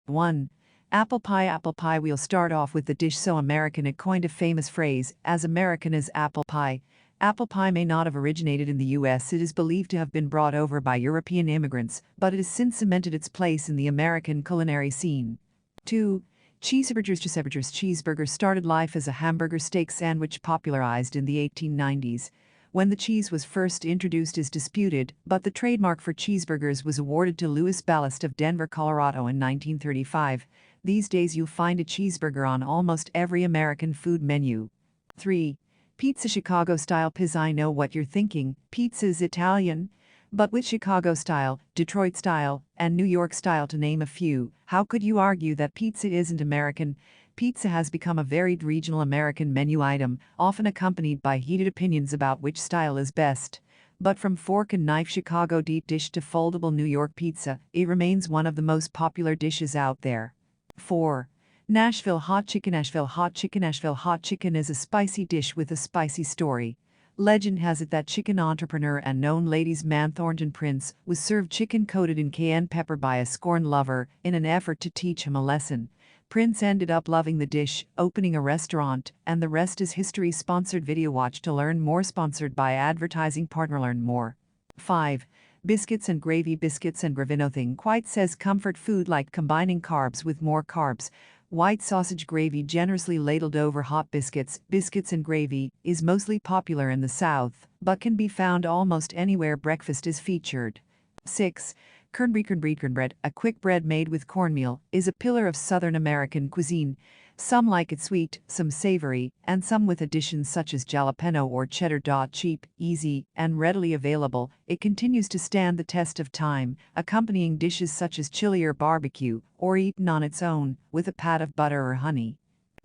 1. Apple pie. Apple pie. We'll start off with the dish so American it coined a famous phrase, as American as apple pie. Apple pie may not have originated in the U.S. It is believed to have been brought over by European immigrants, but it has since cemented its place in the American culinary scene. 2. Cheeseburgers. Cheeseburgers started life as a hamburger steak sandwich popularized in the 1890s. When the cheese was first introduced is disputed, but the trademark for cheeseburgers was awarded to Louis Ballast of Denver, Colorado in 1935. These days you'll find a cheeseburger on almost every American food menu. 3. Pizza. Chicago-style pizza. I know what you're thinking, pizza is Italian. But with Chicago-style, Detroit-style, and New York-style to name a few, how could you argue that pizza isn't American? Pizza has become a varied regional American menu item, often accompanied by heated opinions about which style is best. But from fork and knife Chicago deep dish to foldable New York pizza, it remains one of the most popular dishes out there. 4. Nashville Hot Chicken. Nashville Hot Chicken. Nashville Hot Chicken is a spicy dish with a spicy story. Legend has it that chicken entrepreneur and known ladies' man Thornton Prince was served chicken coated in cayenne pepper by a scorned lover in an effort to teach him a lesson. Prince ended up loving the dish, opening a restaurant, and the rest is history. Sponsored video. Watch to learn more. Sponsored by advertising partner. Learn more. 5. Biscuits and Gravy. Biscuits and Gravy. Nothing quite says comfort food like combining carbs with more carbs. White sausage gravy generously ladled over hot biscuits. Biscuits and Gravy is mostly popular in the South, but can be found almost anywhere breakfast is featured. 6. Cornbread. A quick bread made with cornmeal is a pillar of Southern American cuisine. Some like it sweet, some savory, and some with additions such as jalapeno or cheddar. Cheap, easy, and readily available, it continues to stand the test of time, accompanying dishes such as chili or barbecue, or eaten on its own, with a pat of butter or honey.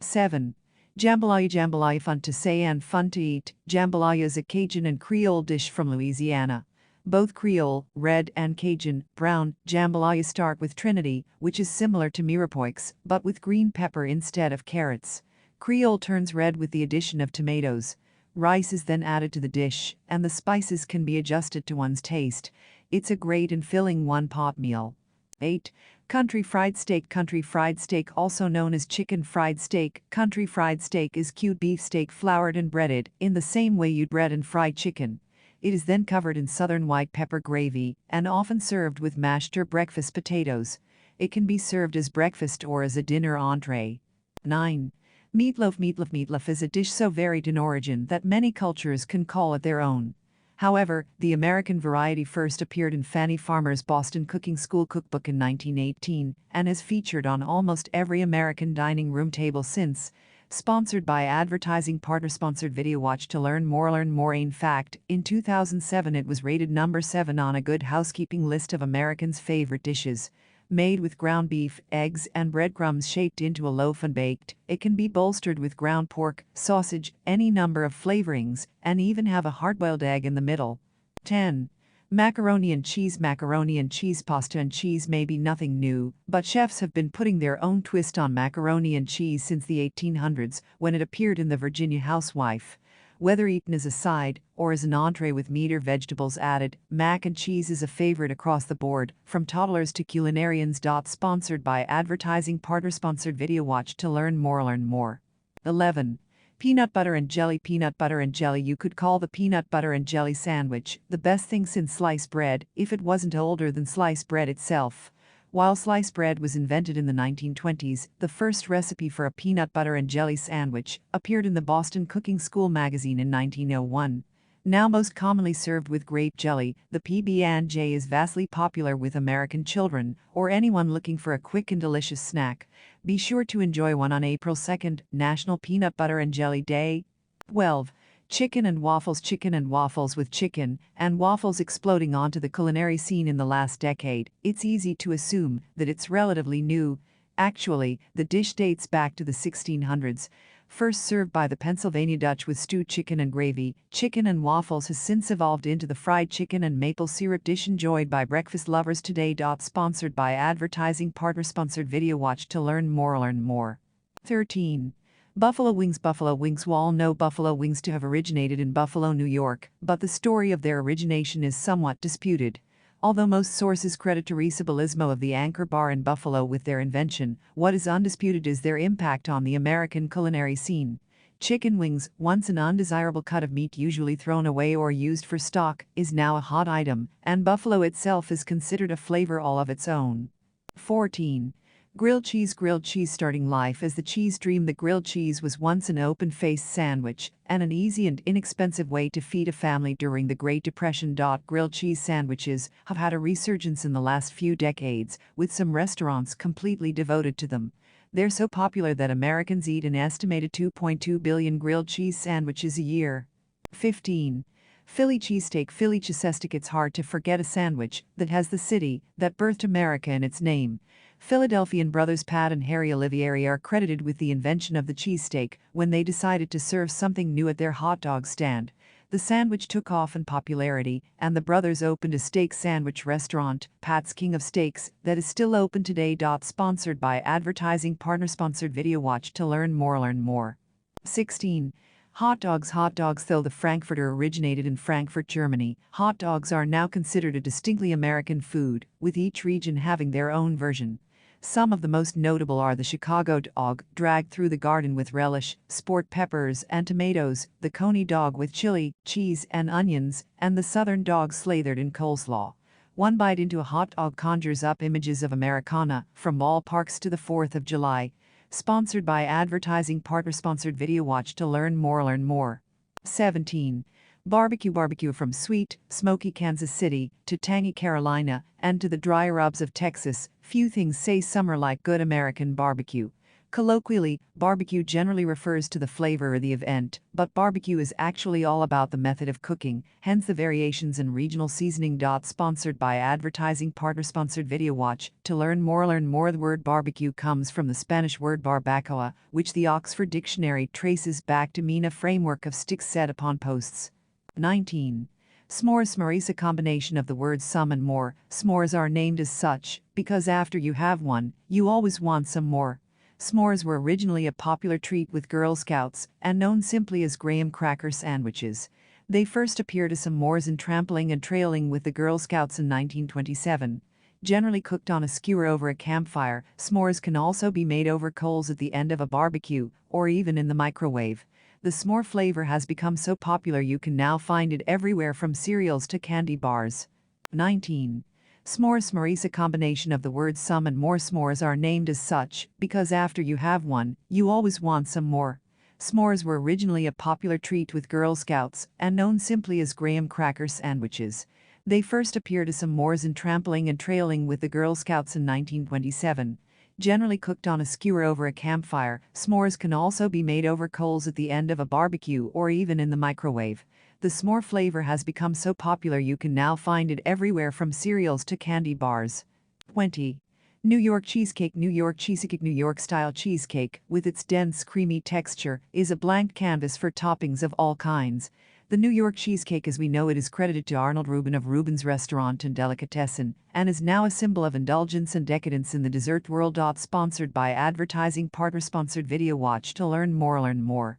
7. Jambalaya. Jambalaya. Fun to say and fun to eat. Jambalaya is a Cajun and Creole dish from Louisiana. Both Creole, red, and Cajun, brown, jambalaya start with Trinity, which is similar to mirepoix, but with green pepper instead of carrots. Creole turns red with the addition of tomatoes. Rice is then added to the dish, and the spices can be adjusted to one's taste. It's a great and filling one-pot meal. 8. Country fried steak. Country fried steak, also known as chicken fried steak. Country fried steak is cured beef steak floured and breaded in the same way you'd bread and fried chicken. It is then covered in southern white pepper gravy and often served with mashed or breakfast potatoes. It can be served as breakfast or as a dinner entree. 9. Meatloaf. Meatloaf is a dish so varied in origin that many cultures can call it their own. However, the American variety first appeared in Fannie Farmer's Boston Cooking School cookbook in 1918 and has featured on almost every American dining room table since. Sponsored by advertising partner. Sponsored video. Watch to learn more. Learn more. In fact, in 2007 it was rated number 7 on a Good Housekeeping list of Americans' favorite dishes. Made with ground beef, eggs, and breadcrumbs shaped into a loaf and baked, it can be bolstered with ground pork, sausage, any number of flavorings, and even have a hard-boiled egg in the middle. 10. Macaroni and cheese. Macaroni and cheese. Pasta and cheese may be nothing new, but chefs have been putting their own twist on macaroni and cheese since the 1800s, when it appeared in the Virginia Housewife. Whether eaten as a side or as an entree with meat or vegetables added, mac and cheese is a favorite across the board, from toddlers to culinarians. Sponsored by advertising partner. Sponsored video. Watch to learn more. Learn more. 11. Peanut butter and jelly. Peanut butter and jelly. You could call the peanut butter and jelly sandwich the best thing since sliced bread, if it wasn't older than sliced bread itself. While sliced bread was invented in the 1920s, the first recipe for a peanut butter and jelly sandwich appeared in the Boston Cooking School magazine in 1901. Now most commonly served with grape jelly, the PB&J is vastly popular with American children or anyone looking for a quick and delicious snack. Be sure to enjoy one on April 2nd, National Peanut Butter and Jelly Day. 12. Chicken and waffles. Chicken and waffles. With chicken and waffles exploding onto the culinary scene in the last decade, it's easy to assume that it's relatively new. Actually, the dish dates back to the 1600s. First served by the Pennsylvania Dutch with stewed chicken and gravy, chicken and waffles has since evolved into the fried chicken and maple syrup dish enjoyed by breakfast lovers today. Sponsored by advertising partner. Sponsored video. Watch to learn more. Learn more. 13. Buffalo wings. Buffalo wings. We all know buffalo wings to have originated in Buffalo, New York, but the story of their origination is somewhat disputed. Although most sources credit Teresa Belismo of the Anchor Bar in Buffalo with their invention, what is undisputed is their impact on the American culinary scene. Chicken wings, once an undesirable cut of meat usually thrown away or used for stock, is now a hot item, and buffalo itself is considered a flavor all of its own. 14. Grilled cheese. Grilled cheese. Starting life as the cheese dream, the grilled cheese was once an open-faced sandwich and an easy and inexpensive way to feed a family during the Great Depression. Grilled cheese sandwiches have had a resurgence in the last few decades, with some restaurants completely devoted to them. They're so popular that Americans eat an estimated 2.2 billion grilled cheese sandwiches a year. 15. Philly cheesesteak. Philly cheesesteak. It's hard to forget a sandwich that has the city that birthed America in its name. Philadelphian brothers Pat and Harry Olivieri are credited with the invention of the cheesesteak when they decided to serve something new at their hot dog stand. The sandwich took off in popularity, and the brothers opened a steak sandwich restaurant, Pat's King of Steaks, that is still open today. Sponsored by advertising partner. Sponsored video. Watch to learn more. 16. Hot dogs. Hot dogs. Though the Frankfurter originated in Frankfurt, Germany, hot dogs are now considered a distinctly American food, with each region having their own version. Some of the most notable are the Chicago dog, dragged through the garden with relish, sport peppers and tomatoes, the Coney dog with chili, cheese and onions, and the Southern dog slathered in coleslaw. One bite into a hot dog conjures up images of Americana, from ballparks to the 4th of July. Sponsored by advertising partner. Sponsored video. Watch to learn more. 17. Barbecue. Barbecue. From sweet, smoky Kansas City to tangy Carolina and to the dry rubs of Texas, few things say summer like good American barbecue. Colloquially, barbecue generally refers to the flavor or the event, but barbecue is actually all about the method of cooking, hence the variations in regional seasoning. Sponsored by advertising partner. Sponsored video. Watch to learn more. The word barbecue comes from the Spanish word barbacoa, which the Oxford Dictionary traces back to mean a framework of sticks set upon posts. 19. S'mores. Marisa. Combination of the words some and more. S'mores are named as such because after you have one, you always want some more. S'mores were originally a popular treat with Girl Scouts and known simply as graham cracker sandwiches. They first appeared as s'mores in trampling and trailing with the Girl Scouts in 1927. Generally cooked on a skewer over a campfire, s'mores can also be made over coals at the end of a barbecue or even in the microwave. The s'more flavor has become so popular you can now find it everywhere from cereals to candy bars. 19. S'mores. Marisa. Combination of the words some and more. S'mores are named as such because after you have one, you always want some more. S'mores were originally a popular treat with Girl Scouts and known simply as graham cracker sandwiches. They first appeared as s'mores in trampling and trailing with the Girl Scouts in 1927. Generally cooked on a skewer over a campfire, s'mores can also be made over coals at the end of a barbecue or even in the microwave. The s'more flavor has become so popular you can now find it everywhere from cereals to candy bars. 20. New York cheesecake. New York cheesecake. New York-style cheesecake, with its dense, creamy texture, is a blank canvas for toppings of all kinds. The New York cheesecake as we know it is credited to Arnold Reuben of Reuben's Restaurant and Delicatessen, and is now a symbol of indulgence and decadence in the dessert world. Sponsored by advertising partner. Sponsored video. Watch to learn more.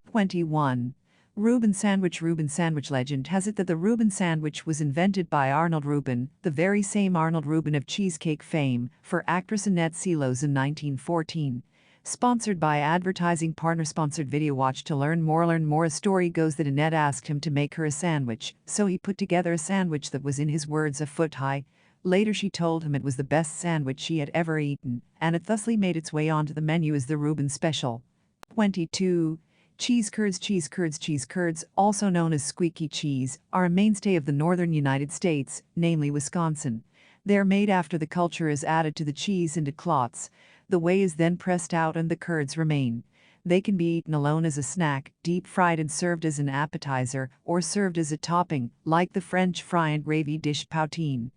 21. Reuben sandwich. Reuben sandwich. Legend has it that the Reuben sandwich was invented by Arnold Reuben, the very same Arnold Reuben of cheesecake fame, for actress Annette Selos in 1914. Sponsored by advertising partner. Sponsored video. Watch to learn more. A story goes that Annette asked him to make her a sandwich, so he put together a sandwich that was in his words a foot high. Later she told him it was the best sandwich she had ever eaten, and it thusly made its way onto the menu as the Reuben special. 22. Cheese curds. Cheese curds. Cheese curds, also known as squeaky cheese, are a mainstay of the northern United States, namely Wisconsin. They are made after the culture is added to the cheese into clots. The whey is then pressed out and the curds remain. They can be eaten alone as a snack, deep-fried and served as an appetizer, or served as a topping, like the French fry and gravy dish poutine.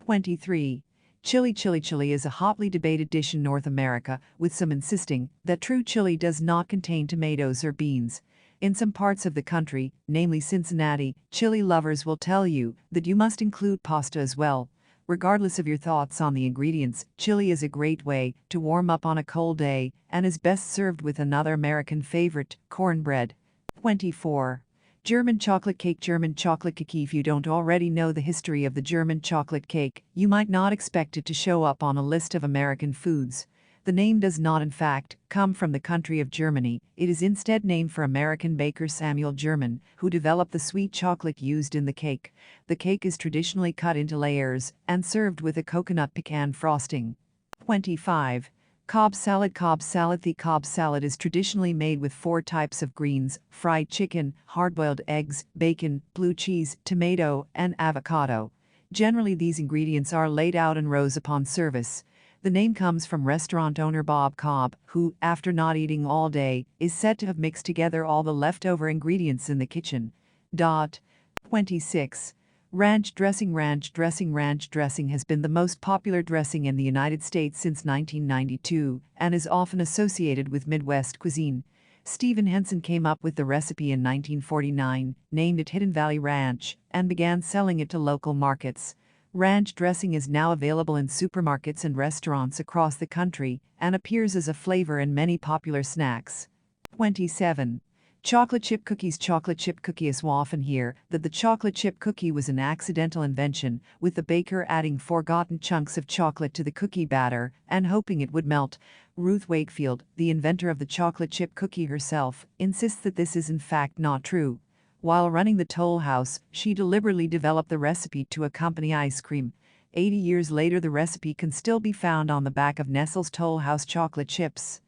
23. Chili. Chili is a hotly debated dish in North America, with some insisting that true chili does not contain tomatoes or beans. In some parts of the country, namely Cincinnati, chili lovers will tell you that you must include pasta as well. Regardless of your thoughts on the ingredients, chili is a great way to warm up on a cold day and is best served with another American favorite, cornbread. 24. German chocolate cake. German chocolate cake. If you don't already know the history of the German chocolate cake, you might not expect it to show up on a list of American foods. The name does not in fact come from the country of Germany. It is instead named for American baker Samuel German, who developed the sweet chocolate used in the cake. The cake is traditionally cut into layers and served with a coconut pecan frosting. 25. Cobb salad. Cobb salad. The Cobb salad is traditionally made with 4 types of greens: fried chicken, hard-boiled eggs, bacon, blue cheese, tomato, and avocado. Generally, these ingredients are laid out in rows upon service. The name comes from restaurant owner Bob Cobb, who, after not eating all day, is said to have mixed together all the leftover ingredients in the kitchen. 26. Ranch dressing. Ranch dressing. Ranch dressing has been the most popular dressing in the United States since 1992 and is often associated with Midwest cuisine. Stephen Henson came up with the recipe in 1949, named it Hidden Valley Ranch, and began selling it to local markets. Ranch dressing is now available in supermarkets and restaurants across the country and appears as a flavor in many popular snacks. 27. Chocolate chip cookies. Chocolate chip cookie. You often hear that the chocolate chip cookie was an accidental invention, with the baker adding forgotten chunks of chocolate to the cookie batter and hoping it would melt. Ruth Wakefield, the inventor of the chocolate chip cookie herself, insists that this is in fact not true. While running the Toll House, she deliberately developed the recipe to accompany ice cream. 80 years later, the recipe can still be found on the back of Nestle's Toll House chocolate chips.